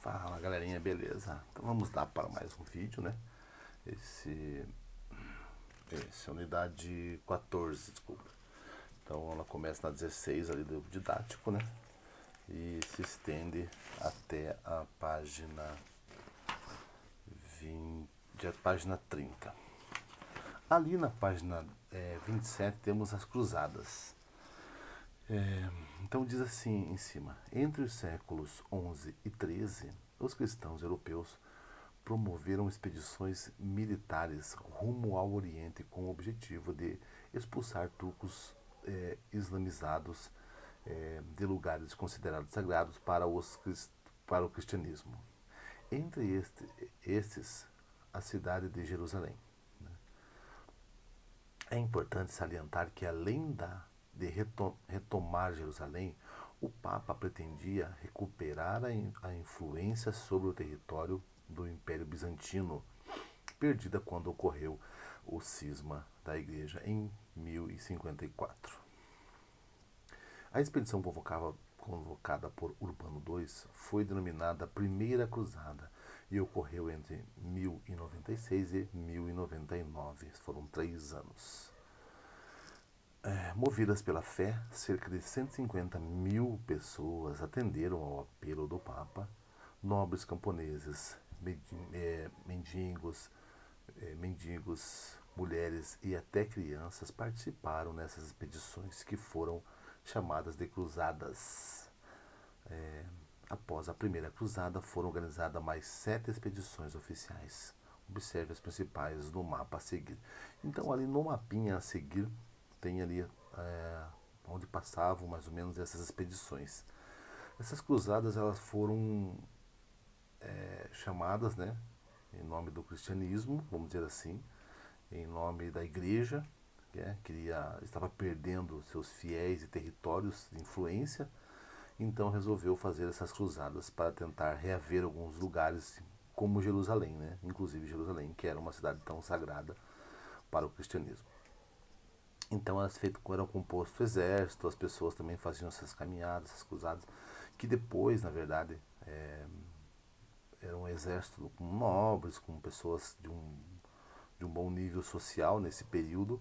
Fala galerinha, beleza? Então vamos lá para mais um vídeo, né? Esse é a unidade 14, desculpa. Então ela começa na 16 ali do didático, né? E se estende até a página 20, a página 30. Ali na página 27 temos as cruzadas. Então diz assim em cima: entre os séculos 11 e 13, os cristãos europeus promoveram expedições militares rumo ao Oriente com o objetivo de expulsar turcos islamizados de lugares considerados sagrados para o cristianismo. Entre estes, a cidade de Jerusalém. É importante salientar que, além de retomar Jerusalém, o Papa pretendia recuperar a influência sobre o território do Império Bizantino, perdida quando ocorreu o cisma da Igreja em 1054. A expedição convocada por Urbano II foi denominada Primeira Cruzada e ocorreu entre 1096 e 1099. Foram 3 anos. Movidas pela fé, cerca de 150 mil pessoas atenderam ao apelo do Papa. Nobres camponeses, mendigos, mulheres e até crianças participaram nessas expedições que foram chamadas de cruzadas. Após a primeira cruzada, foram organizadas mais 7 expedições oficiais. Observe as principais no mapa a seguir. Então, ali no mapinha a seguir, tem ali onde passavam mais ou menos essas expedições. Essas cruzadas elas foram chamadas, né, em nome do cristianismo, vamos dizer assim, em nome da igreja, estava perdendo seus fiéis e territórios de influência, então resolveu fazer essas cruzadas para tentar reaver alguns lugares como Jerusalém, né? Inclusive Jerusalém, que era uma cidade tão sagrada para o cristianismo. Então eram composto exército, as pessoas também faziam essas caminhadas, essas cruzadas, que depois, na verdade, era um exército com nobres, com pessoas de um bom nível social nesse período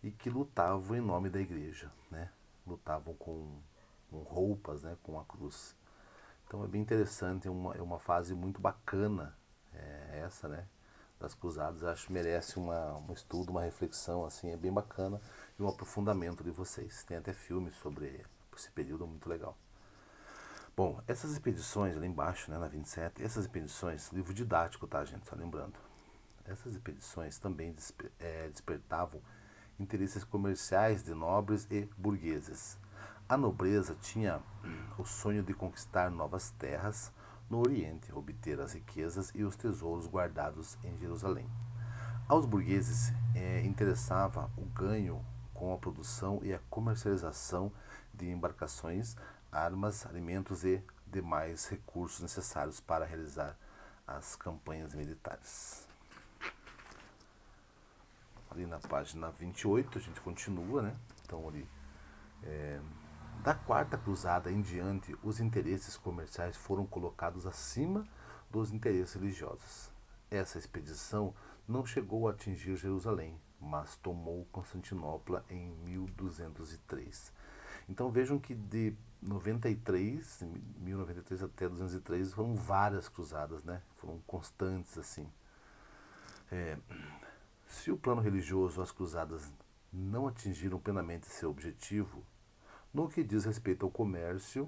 e que lutavam em nome da igreja, né? Lutavam com roupas, né? Com a cruz. Então é bem interessante, é uma fase muito bacana essa, né? Das cruzadas. Acho que merece um estudo, uma reflexão, assim, é bem bacana e um aprofundamento de vocês. Tem até filmes sobre esse período muito legal. Bom, essas expedições ali embaixo, né, na 27, essas expedições, livro didático, tá, gente? Só lembrando. Essas expedições também despertavam interesses comerciais de nobres e burgueses. A nobreza tinha o sonho de conquistar novas terras no Oriente, obter as riquezas e os tesouros guardados em Jerusalém. Aos burgueses interessava o ganho com a produção e a comercialização de embarcações, armas, alimentos e demais recursos necessários para realizar as campanhas militares. Ali na página 28 a gente continua, né? Então ali da quarta cruzada em diante, os interesses comerciais foram colocados acima dos interesses religiosos. Essa expedição não chegou a atingir Jerusalém, mas tomou Constantinopla em 1203. Então vejam que de 1093 até 203 foram várias cruzadas, né? Foram constantes assim. Se o plano religioso, as cruzadas não atingiram plenamente seu objetivo, no que diz respeito ao comércio,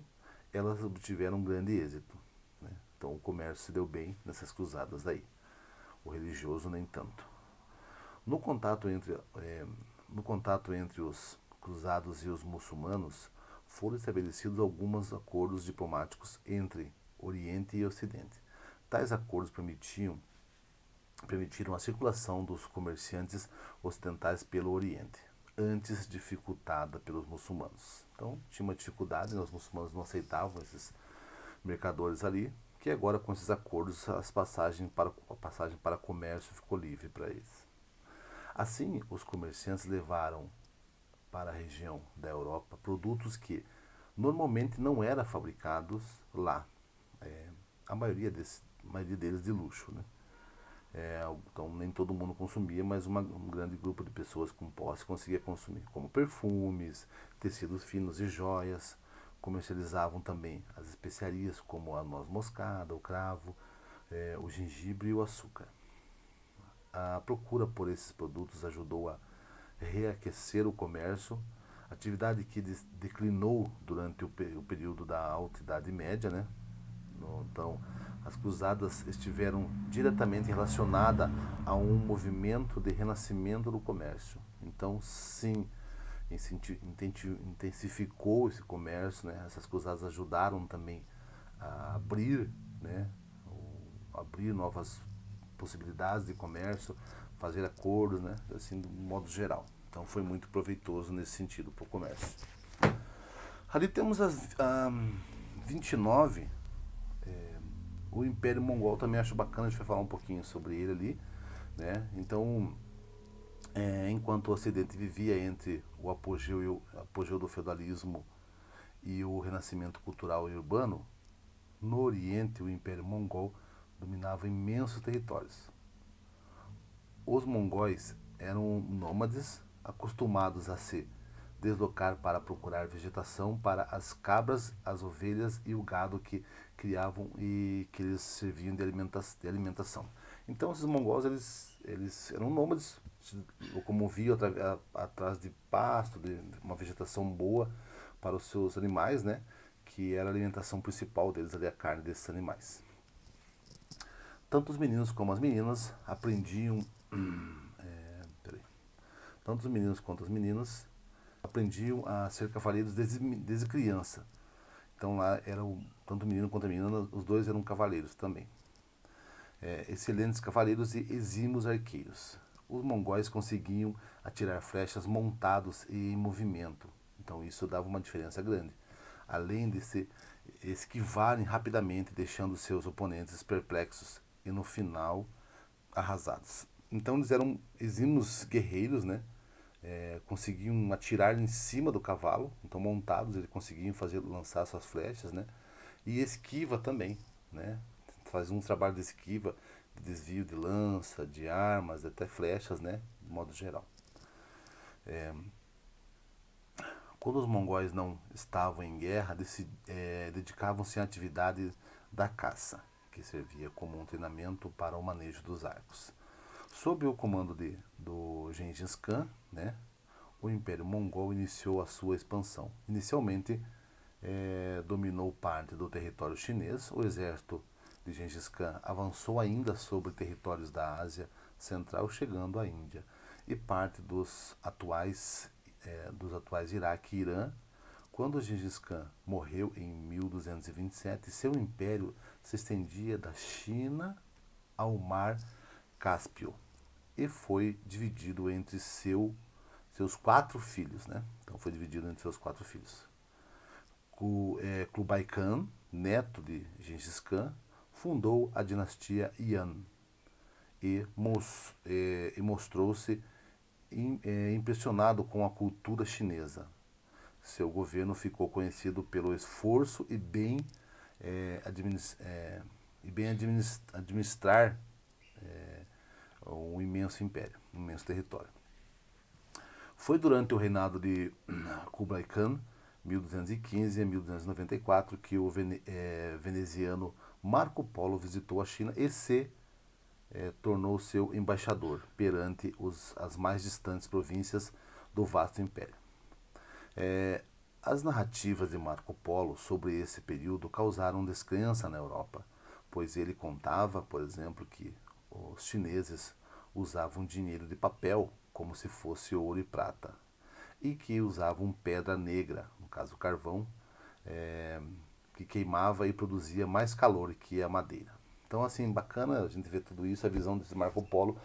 elas obtiveram um grande êxito, né? Então o comércio se deu bem nessas cruzadas daí. O religioso nem tanto. No contato entre os cruzados e os muçulmanos, foram estabelecidos alguns acordos diplomáticos entre Oriente e Ocidente. Tais acordos permitiram a circulação dos comerciantes ocidentais pelo Oriente, antes dificultada pelos muçulmanos. Então tinha uma dificuldade, né? Os muçulmanos não aceitavam esses mercadores ali, que agora com esses acordos a passagem para comércio ficou livre para eles. Assim, os comerciantes levaram para a região da Europa produtos que normalmente não eram fabricados lá. A maioria deles de luxo, né? Então nem todo mundo consumia, mas um grande grupo de pessoas com posse conseguia consumir, como perfumes, tecidos finos e joias. Comercializavam também as especiarias como a noz moscada, o cravo, o gengibre e o açúcar. A procura por esses produtos ajudou a reaquecer o comércio, atividade que declinou durante o período da Alta Idade Média, né? Então, as cruzadas estiveram diretamente relacionadas a um movimento de renascimento do comércio. Então, sim, intensificou esse comércio, né? Essas cruzadas ajudaram também a abrir, né? Abrir novas possibilidades de comércio, fazer acordos, né? Assim, de um modo geral. Então, foi muito proveitoso nesse sentido para o comércio. Ali temos a 29. O Império Mongol também acho bacana, a gente vai falar um pouquinho sobre ele ali, né? Então, enquanto o Ocidente vivia entre o apogeu do feudalismo e o renascimento cultural e urbano, no Oriente o Império Mongol dominava imensos territórios. Os mongóis eram nômades acostumados a se deslocar para procurar vegetação para as cabras, as ovelhas e o gado que criavam e que eles serviam de alimentação. Então esses mongóis eles eram nômades, se locomoviam atrás de pasto, de uma vegetação boa para os seus animais, né? Que era a alimentação principal deles, ali a carne desses animais. Tanto os meninos como as meninas aprendiam. Tanto os meninos quanto as meninas aprendiam a ser cavaleiros desde criança. Então lá tanto o menino quanto a menina, os dois eram cavaleiros também. Excelentes cavaleiros e exímios arqueiros. Os mongóis conseguiam atirar flechas montados e em movimento. Então isso dava uma diferença grande. Além de se esquivarem rapidamente, deixando seus oponentes perplexos e no final arrasados. Então eles eram exímios guerreiros, né? Conseguiam atirar em cima do cavalo, então montados eles conseguiam lançar suas flechas, né? E esquiva também, né? Faz um trabalho de esquiva, de desvio de lança, de armas, até flechas, né? De modo geral. Quando os mongóis não estavam em guerra, dedicavam-se à atividade da caça, que servia como um treinamento para o manejo dos arcos. Sob o comando do Gengis Khan, né, o Império Mongol iniciou a sua expansão. Inicialmente, dominou parte do território chinês. O exército de Gengis Khan avançou ainda sobre territórios da Ásia Central, chegando à Índia e parte dos atuais Iraque e Irã. Quando Gengis Khan morreu em 1227, seu império se estendia da China ao Mar Cáspio e foi dividido entre seus 4 filhos, né? Então foi dividido entre seus 4 filhos. Kublai Khan, neto de Gengis Khan, fundou a dinastia Yuan e mostrou-se impressionado com a cultura chinesa. Seu governo ficou conhecido pelo esforço e bem administrar um imenso império, um imenso território. Foi durante o reinado de Kublai Khan, 1215 a 1294, que o veneziano Marco Polo visitou a China e se tornou seu embaixador perante as mais distantes províncias do vasto império. As narrativas de Marco Polo sobre esse período causaram descrença na Europa, pois ele contava, por exemplo, que os chineses usavam dinheiro de papel como se fosse ouro e prata, e que usavam pedra negra, no caso carvão, que queimava e produzia mais calor que a madeira. Então, assim, bacana a gente ver tudo isso, a visão desse Marco Polo,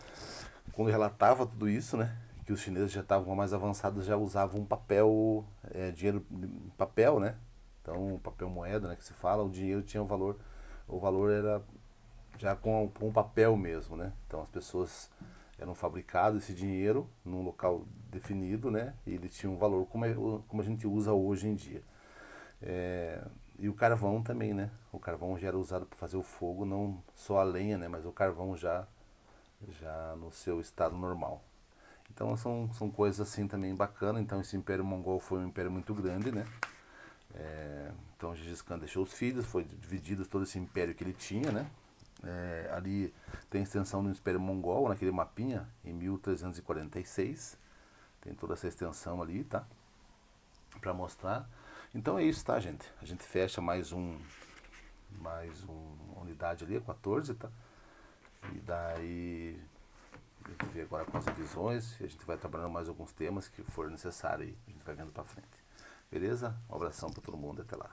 quando relatava tudo isso, né? Que os chineses já estavam mais avançados, já usavam papel, dinheiro em papel, né? Então, papel moeda, né? Que se fala, o dinheiro tinha o valor era já com papel mesmo, né? Então, as pessoas eram fabricadas esse dinheiro num local definido, né? E ele tinha um valor como a gente usa hoje em dia. E o carvão também, né? O carvão já era usado para fazer o fogo, não só a lenha, né? Mas o carvão já no seu estado normal. Então são coisas assim também bacanas. Então esse Império Mongol foi um império muito grande, né? Então Gengis Khan deixou os filhos, foi dividido todo esse império que ele tinha, né? Ali tem a extensão do Império Mongol, naquele mapinha, em 1346. Tem toda essa extensão ali, tá? Pra mostrar. Então é isso, tá, gente? A gente fecha mais uma unidade ali, a 14, tá? E daí a gente vê agora com as revisões e a gente vai trabalhando mais alguns temas que for necessário aí. A gente vai vendo pra frente. Beleza? Um abração pra todo mundo, até lá.